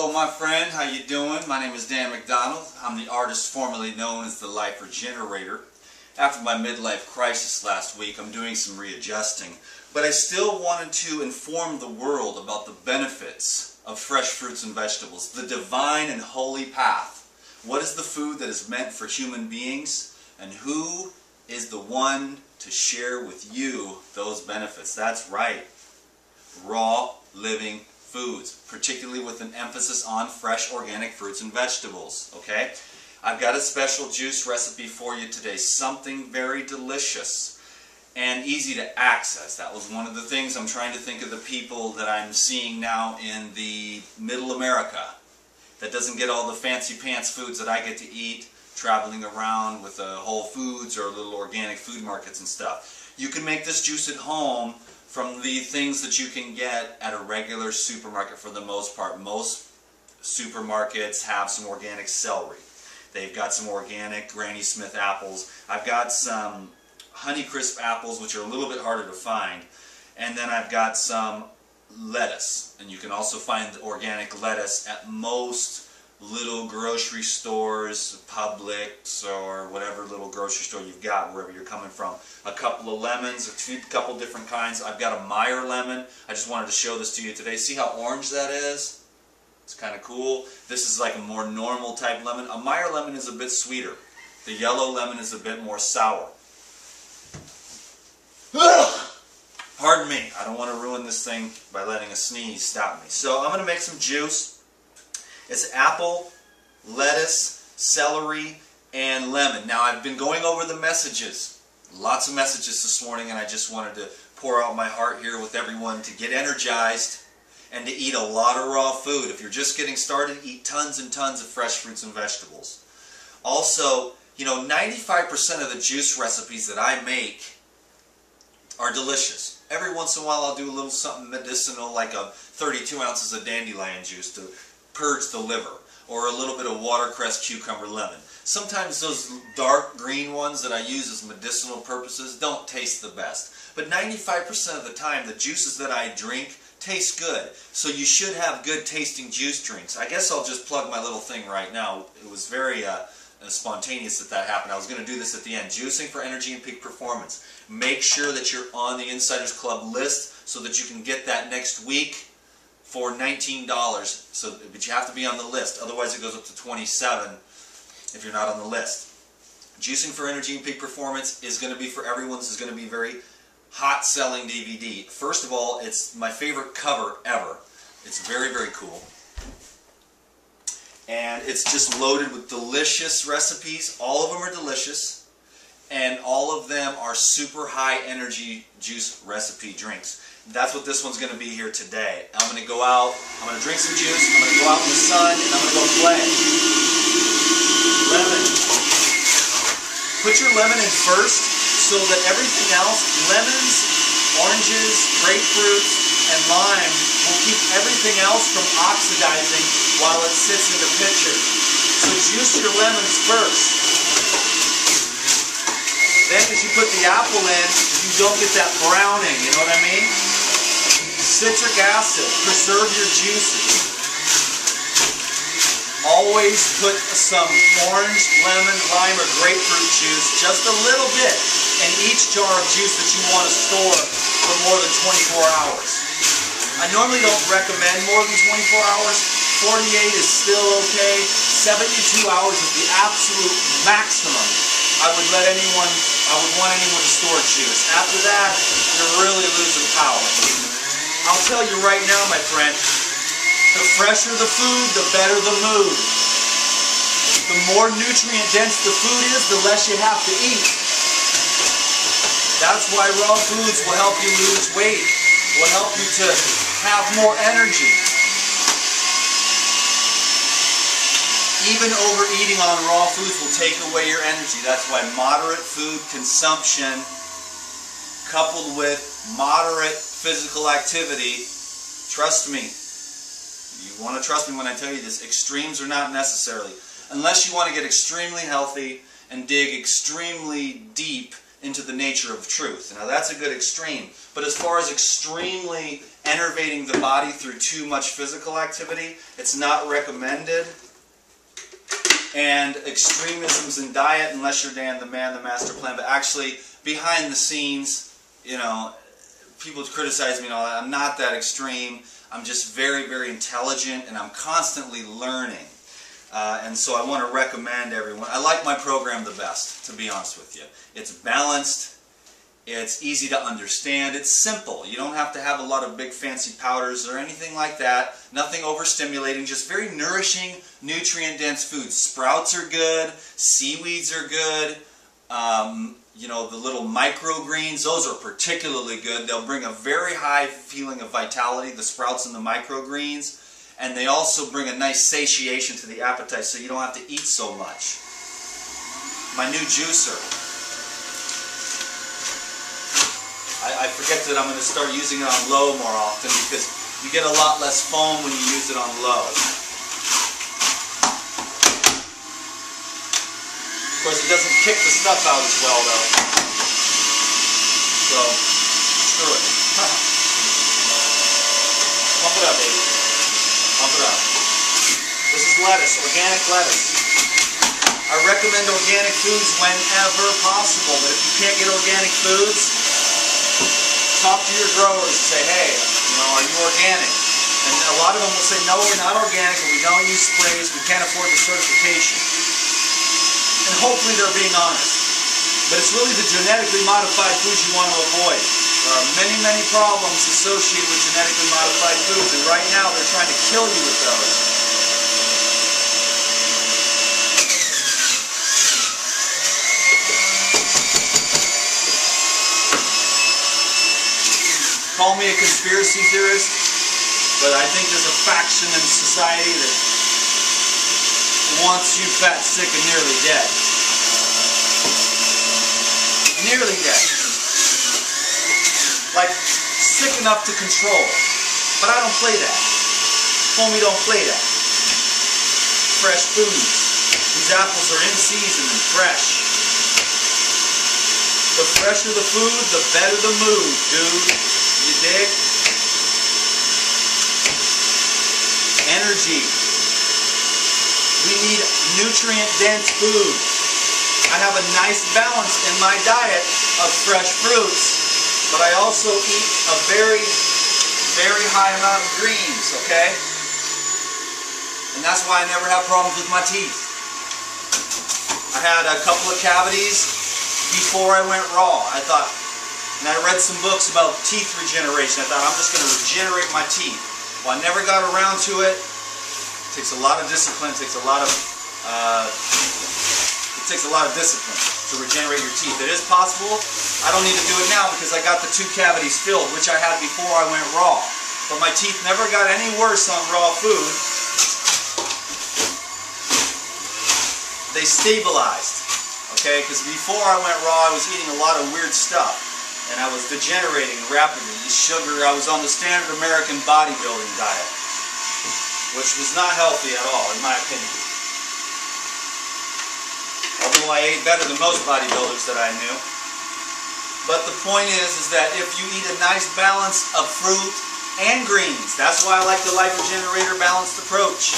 Hello my friend, how you doing? My name is Dan McDonald. I'm the artist formerly known as the Life Regenerator. After my midlife crisis last week, I'm doing some readjusting, but I still wanted to inform the world about the benefits of fresh fruits and vegetables, the divine and holy path. What is the food that is meant for human beings, and who is the one to share with you those benefits? That's right, raw, living foods, particularly with an emphasis on fresh organic fruits and vegetables. Okay, I've got a special juice recipe for you today, something very delicious and easy to access. That was one of the things I'm trying to think of the people that I'm seeing now in the middle America that doesn't get all the fancy pants foods that I get to eat traveling around with Whole Foods or little organic food markets and stuff. You can make this juice at home from the things that you can get at a regular supermarket for the most part. Most supermarkets have some organic celery. They've got some organic Granny Smith apples. I've got some Honeycrisp apples, which are a little bit harder to find. And then I've got some lettuce. And you can also find organic lettuce at most little grocery stores, Publix, or whatever little grocery store you've got, wherever you're coming from. A couple of lemons, a couple different kinds. I've got a Meyer lemon. I just wanted to show this to you today. See how orange that is? It's kind of cool. This is like a more normal type lemon. A Meyer lemon is a bit sweeter. The yellow lemon is a bit more sour. Pardon me. I don't want to ruin this thing by letting a sneeze stop me. So I'm going to make some juice. It's apple, lettuce, celery, and lemon. Now I've been going over the messages. Lots of messages this morning, and I just wanted to pour out my heart here with everyone to get energized and to eat a lot of raw food. If you're just getting started, eat tons and tons of fresh fruits and vegetables. Also, you know, 95% of the juice recipes that I make are delicious. Every once in a while I'll do a little something medicinal, like a 32 ounces of dandelion juice to purge the liver, or a little bit of watercress, cucumber, lemon. Sometimes those dark green ones that I use as medicinal purposes don't taste the best. But 95% of the time, the juices that I drink taste good. So you should have good tasting juice drinks. I guess I'll just plug my little thing right now. It was very spontaneous that happened. I was going to do this at the end. Juicing for energy and peak performance. Make sure that you're on the Insiders Club list so that you can get that next week for $19, but you have to be on the list. Otherwise it goes up to $27 if you're not on the list. Juicing for Energy and Peak Performance is going to be for everyone. This is going to be a very hot selling DVD. First of all, it's my favorite cover ever. It's very, very cool. And it's just loaded with delicious recipes. All of them are delicious. And all of them are super high energy juice recipe drinks. That's what this one's going to be here today. I'm going to go out, I'm going to drink some juice, I'm going to go out in the sun, and I'm going to go play. Lemon. Put your lemon in first so that everything else, lemons, oranges, grapefruits, and lime, will keep everything else from oxidizing while it sits in the pitcher. So juice your lemons first. Then as you put the apple in, you don't get that browning, you know what I mean? Citric acid, preserve your juices. Always put some orange, lemon, lime, or grapefruit juice, just a little bit, in each jar of juice that you want to store for more than 24 hours. I normally don't recommend more than 24 hours. 48 is still okay. 72 hours is the absolute maximum I would want anyone to store juice. After that, you're really losing power. I'll tell you right now, my friend, the fresher the food, the better the mood. The more nutrient dense the food is, the less you have to eat. That's why raw foods will help you lose weight, will help you to have more energy. Even overeating on raw foods will take away your energy. That's why moderate food consumption coupled with moderate physical activity, trust me, you want to trust me when I tell you this, extremes are not necessarily. Unless you want to get extremely healthy and dig extremely deep into the nature of truth. Now that's a good extreme. But as far as extremely enervating the body through too much physical activity, it's not recommended. And extremisms in diet, unless you're Dan the Man, the Master Plan, but actually behind the scenes, you know, people criticize me and all that. I'm not that extreme. I'm just very, very intelligent, and I'm constantly learning. And so I want to recommend everyone. I like my program the best, to be honest with you. It's balanced. It's easy to understand. It's simple. You don't have to have a lot of big fancy powders or anything like that. Nothing overstimulating. Just very nourishing, nutrient-dense foods. Sprouts are good. Seaweeds are good. You know, the little microgreens, those are particularly good. They'll bring a very high feeling of vitality, the sprouts and the microgreens. And they also bring a nice satiation to the appetite, so you don't have to eat so much. My new juicer. I forget that I'm going to start using it on low more often, because you get a lot less foam when you use it on low. Of course, it doesn't kick the stuff out as well, though. So, screw it. Pump it up, baby. Pump it up. This is lettuce, organic lettuce. I recommend organic foods whenever possible, but if you can't get organic foods, talk to your growers and say, hey, you know, are you organic? And a lot of them will say, no, we're not organic, and we don't use sprays, we can't afford the certification. And hopefully they're being honest. But it's really the genetically modified foods you want to avoid. There are many, many problems associated with genetically modified foods, and right now they're trying to kill you with those. Call me a conspiracy theorist, but I think there's a faction in society that wants you fat, sick, and nearly dead. Nearly dead. Like, sick enough to control. But I don't play that. Homie don't play that. Fresh foods. These apples are in season and fresh. The fresher the food, the better the mood, dude. You dig? Energy. We need nutrient-dense food. I have a nice balance in my diet of fresh fruits, but I also eat a very, very high amount of greens, okay? And that's why I never have problems with my teeth. I had a couple of cavities before I went raw. I thought, and I read some books about teeth regeneration. I thought, I'm just going to regenerate my teeth. Well, I never got around to it. It takes a lot of discipline. It takes a lot of discipline to regenerate your teeth. It is possible. I don't need to do it now because I got the 2 cavities filled, which I had before I went raw. But my teeth never got any worse on raw food. They stabilized. Okay, because before I went raw, I was eating a lot of weird stuff. And I was degenerating rapidly. Sugar, I was on the standard American bodybuilding diet, which was not healthy at all, in my opinion. Although I ate better than most bodybuilders that I knew. But the point is that if you eat a nice balance of fruit and greens, that's why I like the Life Regenerator balanced approach.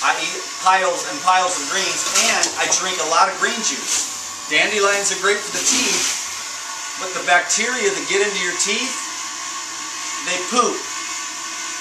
I eat piles and piles of greens, and I drink a lot of green juice. Dandelions are great for the teeth. But the bacteria that get into your teeth, they poop.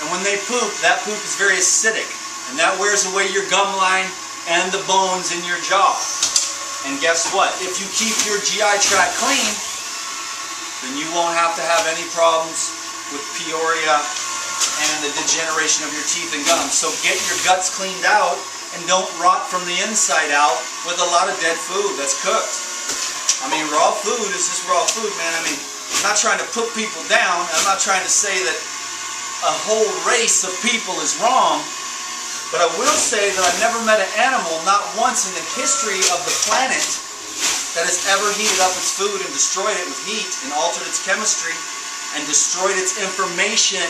And when they poop, that poop is very acidic. And that wears away your gum line and the bones in your jaw. And guess what? If you keep your GI tract clean, then you won't have to have any problems with peoria and the degeneration of your teeth and gums. So get your guts cleaned out and don't rot from the inside out with a lot of dead food that's cooked. I mean, raw food is just raw food, man. I mean, I'm not trying to put people down. I'm not trying to say that a whole race of people is wrong. But I will say that I've never met an animal, not once in the history of the planet, that has ever heated up its food and destroyed it with heat and altered its chemistry and destroyed its information,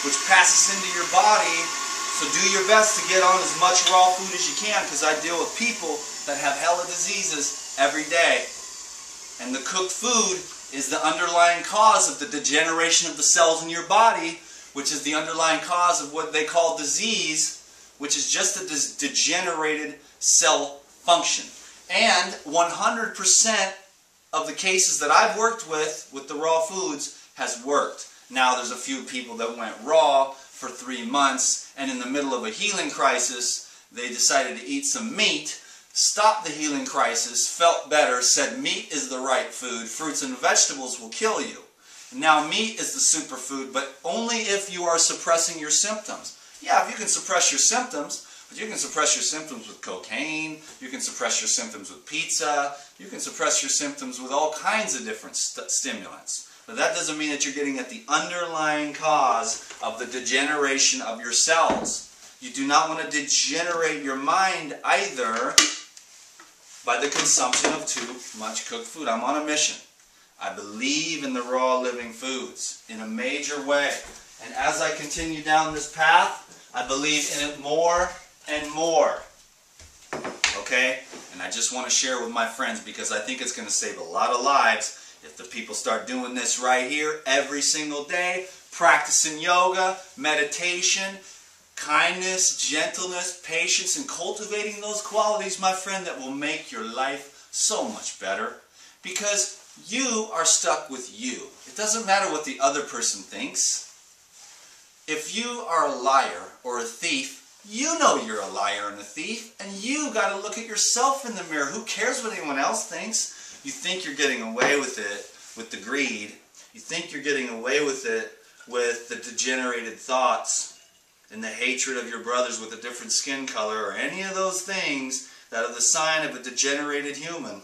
which passes into your body. So do your best to get on as much raw food as you can, because I deal with people that have hella diseases every day. And the cooked food is the underlying cause of the degeneration of the cells in your body, which is the underlying cause of what they call disease, which is just a degenerated cell function. And 100% of the cases that I've worked with the raw foods has worked. Now there's a few people that went raw for 3 months, and in the middle of a healing crisis, they decided to eat some meat, stopped the healing crisis, felt better, said meat is the right food, fruits and vegetables will kill you. Now meat is the superfood, but only if you are suppressing your symptoms. Yeah, if you can suppress your symptoms, but you can suppress your symptoms with cocaine, you can suppress your symptoms with pizza, you can suppress your symptoms with all kinds of different stimulants. But that doesn't mean that you're getting at the underlying cause of the degeneration of your cells. You do not want to degenerate your mind either by the consumption of too much cooked food. I'm on a mission. I believe in the raw living foods in a major way. And as I continue down this path, I believe in it more and more. Okay? And I just want to share with my friends because I think it's going to save a lot of lives if the people start doing this right here every single day, practicing yoga, meditation, kindness, gentleness, patience, and cultivating those qualities, my friend, that will make your life so much better. Because you are stuck with you. It doesn't matter what the other person thinks. If you are a liar or a thief, you know you're a liar and a thief, and you got to look at yourself in the mirror. Who cares what anyone else thinks? You think you're getting away with it with the greed. You think you're getting away with it with the degenerated thoughts and the hatred of your brothers with a different skin color or any of those things that are the sign of a degenerated human.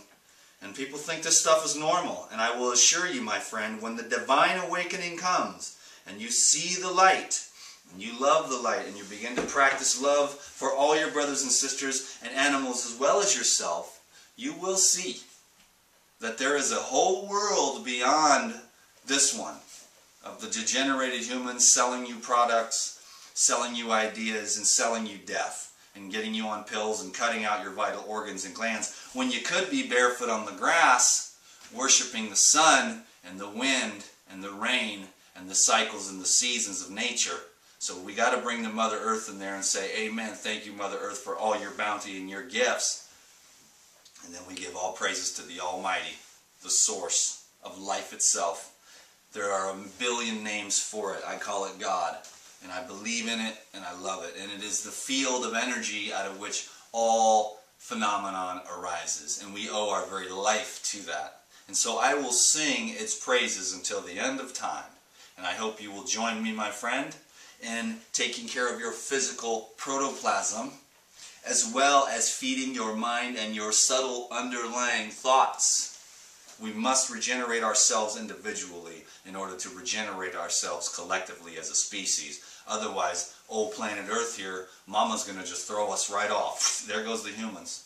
And people think this stuff is normal. And I will assure you, my friend, when the divine awakening comes and you see the light, and you love the light, and you begin to practice love for all your brothers and sisters and animals as well as yourself, you will see that there is a whole world beyond this one of the degenerated humans selling you products, selling you ideas, and selling you death, and getting you on pills and cutting out your vital organs and glands, when you could be barefoot on the grass, worshiping the sun and the wind and the rain and the cycles and the seasons of nature. So we got to bring the Mother Earth in there and say, amen, thank you, Mother Earth, for all your bounty and your gifts. And then we give all praises to the Almighty, the source of life itself. There are a billion names for it. I call it God. And I believe in it, and I love it. And it is the field of energy out of which all phenomenon arises. And we owe our very life to that. And so I will sing its praises until the end of time. And I hope you will join me, my friend, in taking care of your physical protoplasm, as well as feeding your mind and your subtle underlying thoughts. We must regenerate ourselves individually in order to regenerate ourselves collectively as a species. Otherwise, old planet Earth here, Mama's going to just throw us right off. There goes the humans.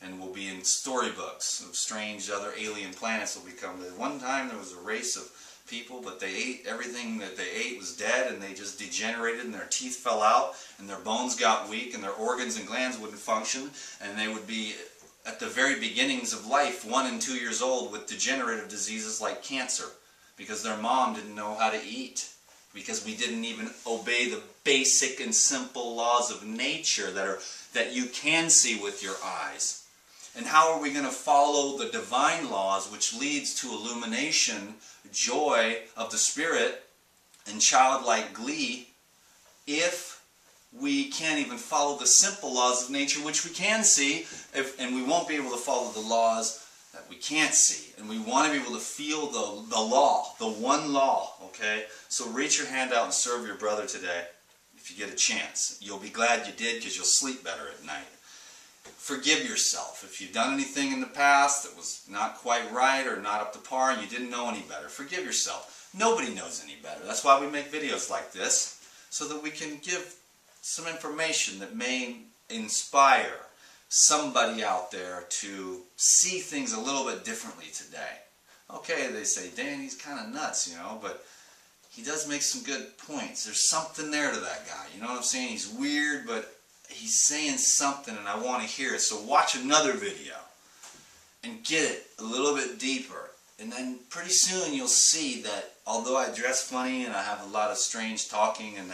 And we'll be in storybooks of strange other alien planets will become. At one time there was a race of people, but they ate everything that they ate was dead, and they just degenerated, and their teeth fell out, and their bones got weak, and their organs and glands wouldn't function, and they would be at the very beginnings of life, 1 and 2 years old, with degenerative diseases like cancer, because their mom didn't know how to eat, because we didn't even obey the basic and simple laws of nature that you can see with your eyes. And how are we going to follow the divine laws, which leads to illumination, joy of the Spirit, and childlike glee, if we can't even follow the simple laws of nature, which we can see, and we won't be able to follow the laws that we can't see. And we want to be able to feel the law, the one law, okay? So reach your hand out and serve your brother today if you get a chance. You'll be glad you did, because you'll sleep better at night. Forgive yourself. If you've done anything in the past that was not quite right or not up to par and you didn't know any better, forgive yourself. Nobody knows any better. That's why we make videos like this, so that we can give some information that may inspire somebody out there to see things a little bit differently today. Okay, they say, Dan, he's kind of nuts, you know, but he does make some good points. There's something there to that guy. You know what I'm saying? He's weird, but he's saying something and I want to hear it. So watch another video and get it a little bit deeper. And then pretty soon you'll see that although I dress funny and I have a lot of strange talking and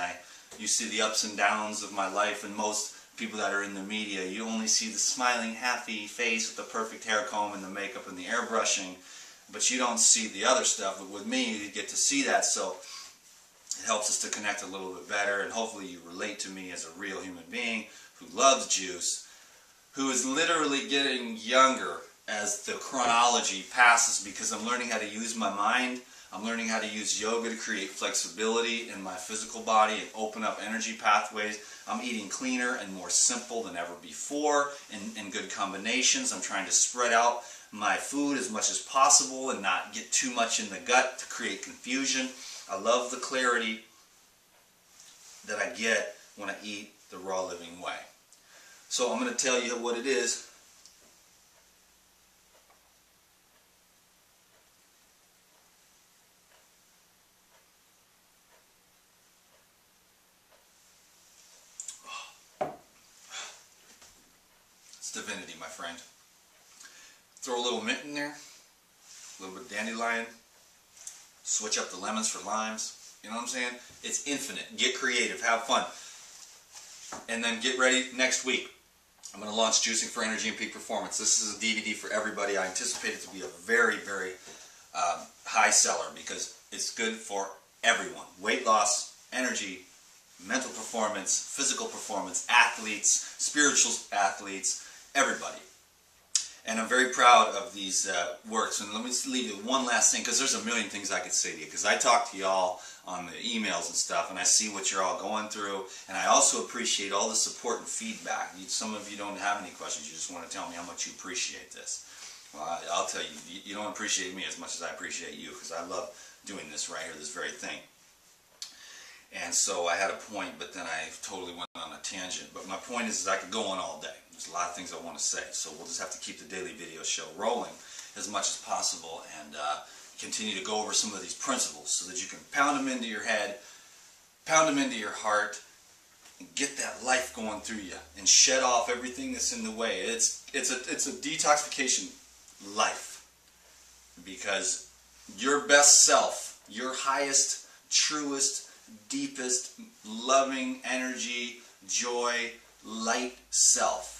you see the ups and downs of my life, and most people that are in the media, you only see the smiling, happy face with the perfect hair comb and the makeup and the airbrushing, but you don't see the other stuff. But with me, you get to see that, so it helps us to connect a little bit better, and hopefully you relate to me as a real human being who loves juice, who is literally getting younger as the chronology passes, because I'm learning how to use my mind. I'm learning how to use yoga to create flexibility in my physical body and open up energy pathways. I'm eating cleaner and more simple than ever before in good combinations. I'm trying to spread out my food as much as possible and not get too much in the gut to create confusion. I love the clarity that I get when I eat the raw living way. So I'm going to tell you what it is. It's divinity, my friend. Throw a little mint in there, a little bit of dandelion, switch up the lemons for limes. You know what I'm saying? It's infinite. Get creative, have fun. And then get ready next week. I'm going to launch Juicing for Energy and Peak Performance. This is a DVD for everybody. I anticipate it to be a very, very high seller because it's good for everyone. Weight loss, energy, mental performance, physical performance, athletes, spiritual athletes, everybody. And I'm very proud of these works. And let me just leave you one last thing, because there's a million things I could say to you, because I talk to y'all on the emails and stuff, and I see what you're all going through, and I also appreciate all the support and feedback. Some of you don't have any questions, you just want to tell me how much you appreciate this. Well, I'll tell you, you don't appreciate me as much as I appreciate you, because I love doing this right here, this very thing. And so I had a point, but then I totally went on a tangent. But my point is I could go on all day. There's a lot of things I want to say, so we'll just have to keep the daily video show rolling as much as possible, and continue to go over some of these principles so that you can pound them into your head, pound them into your heart, and get that life going through you, and shed off everything that's in the way. It's a detoxification life, because your best self, your highest, truest, deepest, loving energy, joy, light self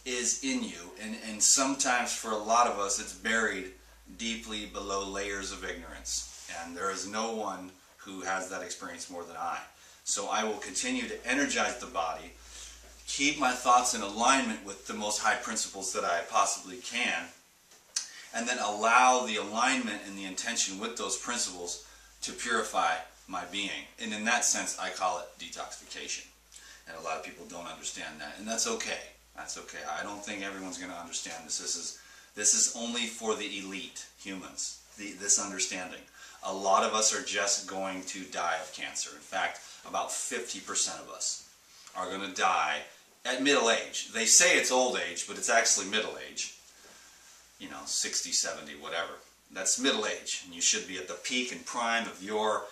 is in you, and sometimes for a lot of us it's buried deeply below layers of ignorance, and there is no one who has that experience more than I. So I will continue to energize the body, keep my thoughts in alignment with the most high principles that I possibly can, and then allow the alignment and the intention with those principles to purify my being. And in that sense, I call it detoxification. And a lot of people don't understand that, and that's okay. That's okay. I don't think everyone's going to understand this. This is only for the elite humans, this understanding. A lot of us are just going to die of cancer. In fact, about 50% of us are going to die at middle age. They say it's old age, but it's actually middle age. You know, 60, 70, whatever. That's middle age, and you should be at the peak and prime of your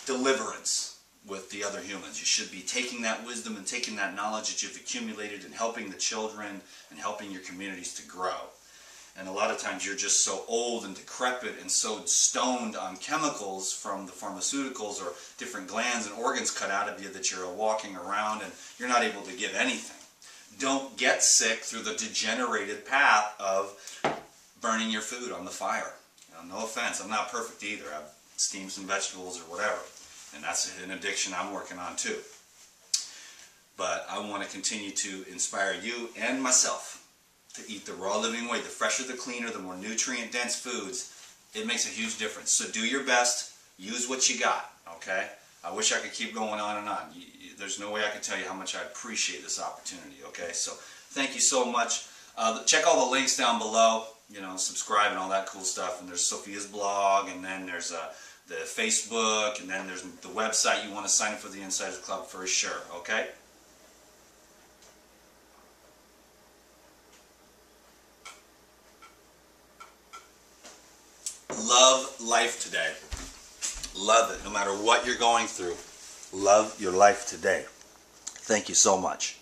deliverance with the other humans. You should be taking that wisdom and taking that knowledge that you've accumulated and helping the children and helping your communities to grow. And a lot of times you're just so old and decrepit and so stoned on chemicals from the pharmaceuticals or different glands and organs cut out of you that you're walking around and you're not able to give anything. Don't get sick through the degenerated path of burning your food on the fire. You know, no offense, I'm not perfect either. I've steamed some vegetables or whatever. And that's an addiction I'm working on too. But I want to continue to inspire you and myself to eat the raw living way. The fresher, the cleaner, the more nutrient-dense foods, it makes a huge difference. So do your best. Use what you got, okay? I wish I could keep going on and on. There's no way I can tell you how much I appreciate this opportunity, okay? So thank you so much. Check all the links down below. You know, subscribe and all that cool stuff. And there's Sophia's blog, and then there's the Facebook, and then there's the website. You want to sign up for the Insiders Club for sure, okay? Love life today. Love it, no matter what you're going through. Love your life today. Thank you so much.